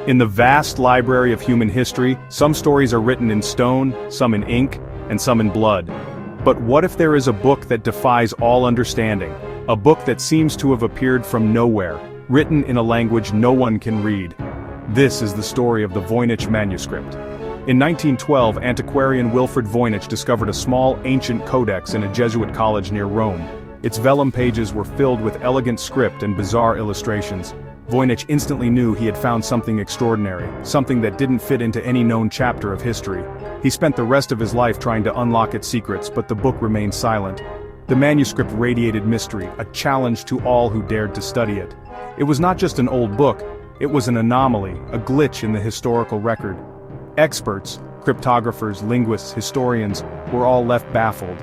In the vast library of human history, some stories are written in stone, some in ink, and some in blood. But what if there is a book that defies all understanding? A book that seems to have appeared from nowhere, written in a language no one can read. This is the story of the Voynich Manuscript. In 1912, antiquarian Wilfrid Voynich discovered a small, ancient codex in a Jesuit college near Rome. Its vellum pages were filled with elegant script and bizarre illustrations. Voynich instantly knew he had found something extraordinary, something that didn't fit into any known chapter of history. He spent the rest of his life trying to unlock its secrets, but the book remained silent. The manuscript radiated mystery, a challenge to all who dared to study it. It was not just an old book, it was an anomaly, a glitch in the historical record. Experts, cryptographers, linguists, historians, were all left baffled.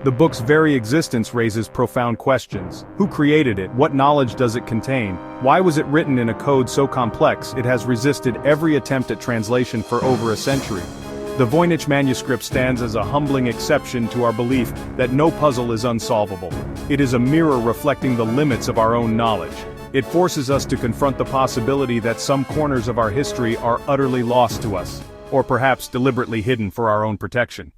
The book's very existence raises profound questions. Who created it? What knowledge does it contain? Why was it written in a code so complex it has resisted every attempt at translation for over a century? The Voynich Manuscript stands as a humbling exception to our belief that no puzzle is unsolvable. It is a mirror reflecting the limits of our own knowledge. It forces us to confront the possibility that some corners of our history are utterly lost to us, or perhaps deliberately hidden for our own protection.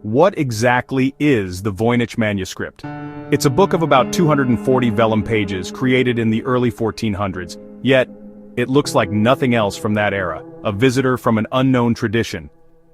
What exactly is the Voynich Manuscript? It's a book of about 240 vellum pages created in the early 1400s, yet it looks like nothing else from that era, a visitor from an unknown tradition.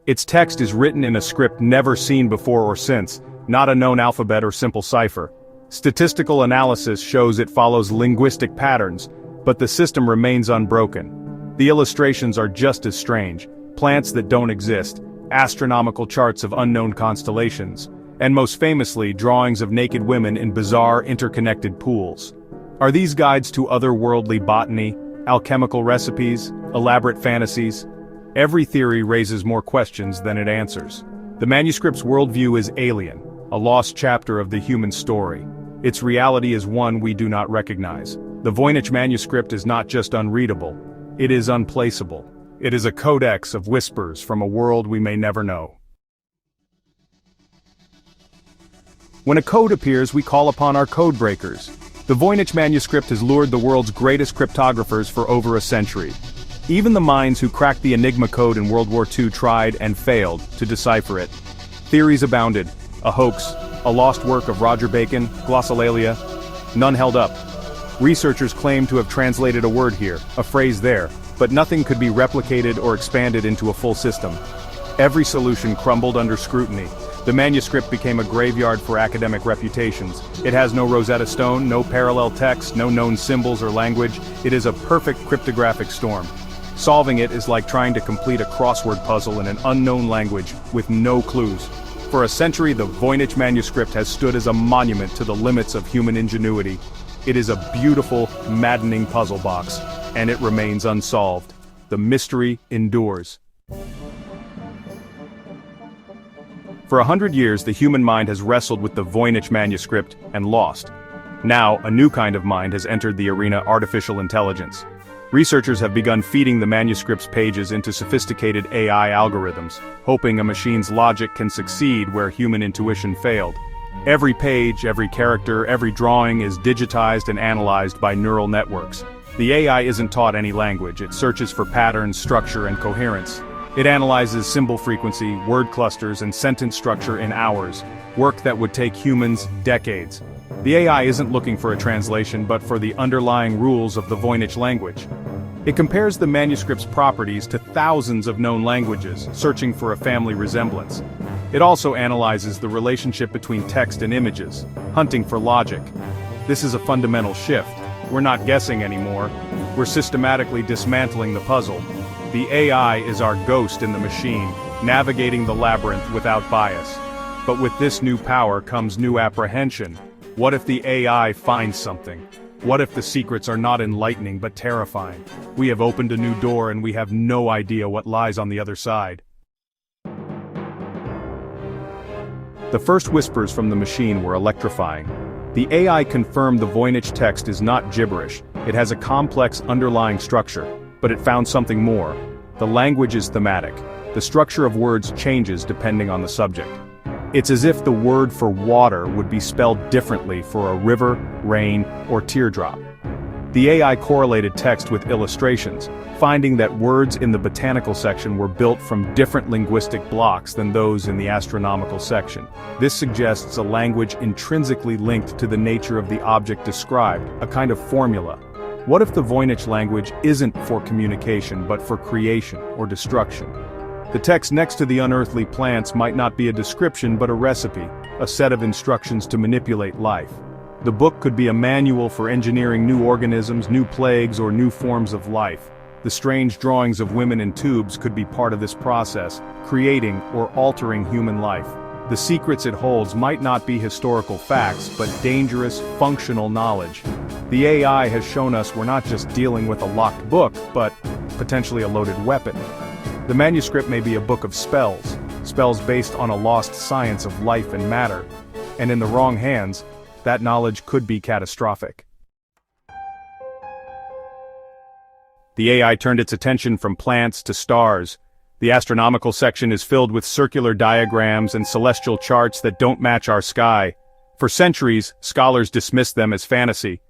Its text is written in a script never seen before or since, not a known alphabet or simple cipher. Statistical analysis shows it follows linguistic patterns, but the system remains unbroken. The illustrations are just as strange, plants that don't exist, astronomical charts of unknown constellations, and most famously drawings of naked women in bizarre interconnected pools. Are these guides to otherworldly botany, alchemical recipes, elaborate fantasies? Every theory raises more questions than it answers. The manuscript's worldview is alien, a lost chapter of the human story. Its reality is one we do not recognize. The Voynich Manuscript is not just unreadable, it is unplaceable. It is a Codex of Whispers from a world we may never know. When a code appears, we call upon our code breakers. The Voynich Manuscript has lured the world's greatest cryptographers for over a century. Even the minds who cracked the Enigma code in World War II tried and failed to decipher it. Theories abounded: a hoax, a lost work of Roger Bacon, glossolalia. None held up. Researchers claimed to have translated a word here, a phrase there, but nothing could be replicated or expanded into a full system. Every solution crumbled under scrutiny. The manuscript became a graveyard for academic reputations. It has no Rosetta Stone, no parallel text, no known symbols or language. It is a perfect cryptographic storm. Solving it is like trying to complete a crossword puzzle in an unknown language with no clues. For a century, the Voynich Manuscript has stood as a monument to the limits of human ingenuity. It is a beautiful, maddening puzzle box, and it remains unsolved. The mystery endures. For 100 years, the human mind has wrestled with the Voynich Manuscript and lost. Now, a new kind of mind has entered the arena: artificial intelligence. Researchers have begun feeding the manuscript's pages into sophisticated AI algorithms, hoping a machine's logic can succeed where human intuition failed. Every page, every character, every drawing is digitized and analyzed by neural networks. The AI isn't taught any language. It searches for patterns, structure, and coherence. It analyzes symbol frequency, word clusters, and sentence structure in hours, work that would take humans decades. The AI isn't looking for a translation, but for the underlying rules of the Voynich language. It compares the manuscript's properties to thousands of known languages, searching for a family resemblance. It also analyzes the relationship between text and images, hunting for logic. This is a fundamental shift. We're not guessing anymore. We're systematically dismantling the puzzle. The AI is our ghost in the machine, navigating the labyrinth without bias. But with this new power comes new apprehension. What if the AI finds something? What if the secrets are not enlightening but terrifying? We have opened a new door and we have no idea what lies on the other side. The first whispers from the machine were electrifying. The AI confirmed the Voynich text is not gibberish. It has a complex underlying structure, but it found something more. The language is thematic. The structure of words changes depending on the subject. It's as if the word for water would be spelled differently for a river, rain, or teardrop. The AI correlated text with illustrations, finding that words in the botanical section were built from different linguistic blocks than those in the astronomical section. This suggests a language intrinsically linked to the nature of the object described, a kind of formula. What if the Voynich language isn't for communication but for creation or destruction? The text next to the unearthly plants might not be a description but a recipe, a set of instructions to manipulate life. The book could be a manual for engineering new organisms, new plagues, or new forms of life. The strange drawings of women in tubes could be part of this process, creating or altering human life. The secrets it holds might not be historical facts, but dangerous, functional knowledge. The AI has shown us we're not just dealing with a locked book, but potentially a loaded weapon. The manuscript may be a book of spells, spells based on a lost science of life and matter, and in the wrong hands, that knowledge could be catastrophic. The AI turned its attention from plants to stars. The astronomical section is filled with circular diagrams and celestial charts that don't match our sky. For centuries, scholars dismissed them as fantasy.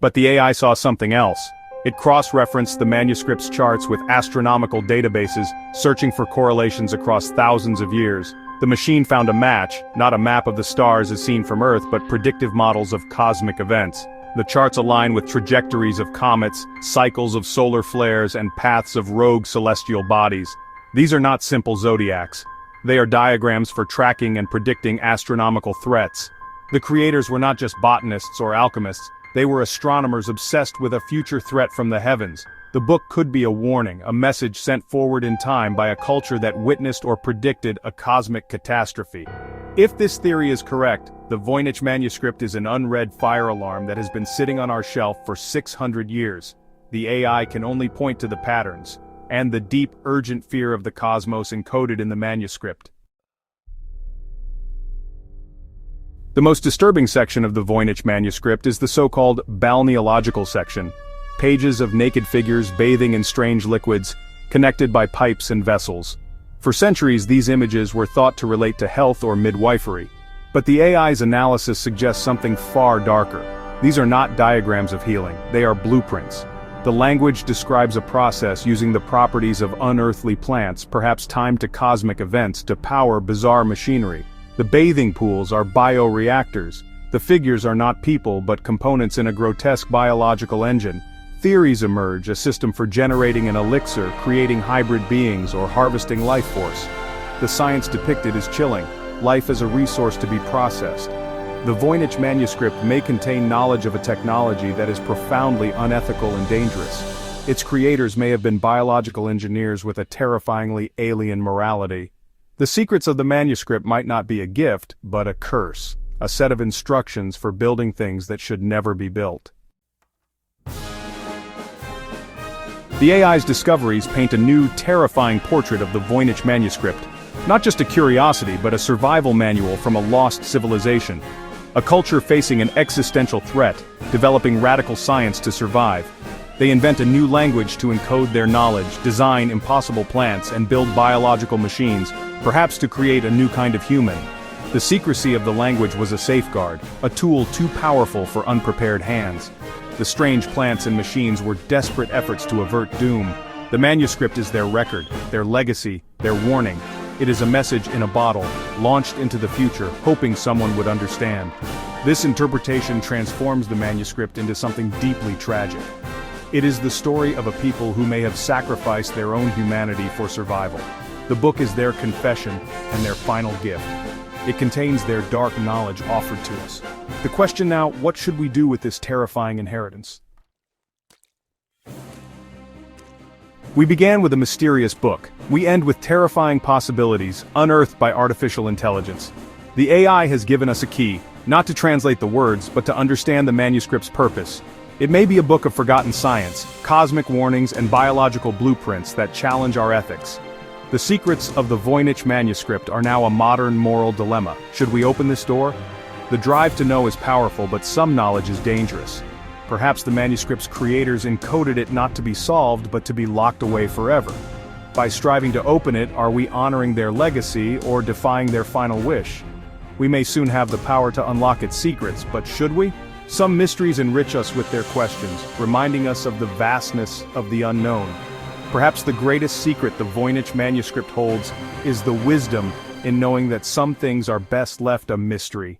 But the AI saw something else. It cross-referenced the manuscript's charts with astronomical databases, searching for correlations across thousands of years. The machine found a match, not a map of the stars as seen from Earth, but predictive models of cosmic events. The charts align with trajectories of comets, cycles of solar flares, and paths of rogue celestial bodies. These are not simple zodiacs. They are diagrams for tracking and predicting astronomical threats. The creators were not just botanists or alchemists, they were astronomers obsessed with a future threat from the heavens. The book could be a warning, a message sent forward in time by a culture that witnessed or predicted a cosmic catastrophe. If this theory is correct, the Voynich Manuscript is an unread fire alarm that has been sitting on our shelf for 600 years. The AI can only point to the patterns, and the deep, urgent fear of the cosmos encoded in the manuscript. The most disturbing section of the Voynich Manuscript is the so-called balneological section. Pages of naked figures bathing in strange liquids, connected by pipes and vessels. For centuries, these images were thought to relate to health or midwifery. But the AI's analysis suggests something far darker. These are not diagrams of healing, they are blueprints. The language describes a process using the properties of unearthly plants, perhaps timed to cosmic events, to power bizarre machinery. The bathing pools are bioreactors. The figures are not people but components in a grotesque biological engine. Theories emerge, a system for generating an elixir, creating hybrid beings, or harvesting life force. The science depicted is chilling, life as a resource to be processed. The Voynich Manuscript may contain knowledge of a technology that is profoundly unethical and dangerous. Its creators may have been biological engineers with a terrifyingly alien morality. The secrets of the manuscript might not be a gift, but a curse, a set of instructions for building things that should never be built. The AI's discoveries paint a new, terrifying portrait of the Voynich Manuscript. Not just a curiosity, but a survival manual from a lost civilization. A culture facing an existential threat, developing radical science to survive. They invent a new language to encode their knowledge, design impossible plants, and build biological machines, perhaps to create a new kind of human. The secrecy of the language was a safeguard, a tool too powerful for unprepared hands. The strange plants and machines were desperate efforts to avert doom. The manuscript is their record, their legacy, their warning. It is a message in a bottle, launched into the future, hoping someone would understand. This interpretation transforms the manuscript into something deeply tragic. It is the story of a people who may have sacrificed their own humanity for survival. The book is their confession and their final gift. It contains their dark knowledge offered to us. The question now, what should we do with this terrifying inheritance? We began with a mysterious book. We end with terrifying possibilities, unearthed by artificial intelligence. The AI has given us a key, not to translate the words, but to understand the manuscript's purpose. It may be a book of forgotten science, cosmic warnings, and biological blueprints that challenge our ethics. The secrets of the Voynich Manuscript are now a modern moral dilemma. Should we open this door? The drive to know is powerful, but some knowledge is dangerous. Perhaps the manuscript's creators encoded it not to be solved, but to be locked away forever. By striving to open it, are we honoring their legacy or defying their final wish? We may soon have the power to unlock its secrets, but should we? Some mysteries enrich us with their questions, reminding us of the vastness of the unknown. Perhaps the greatest secret the Voynich Manuscript holds is the wisdom in knowing that some things are best left a mystery.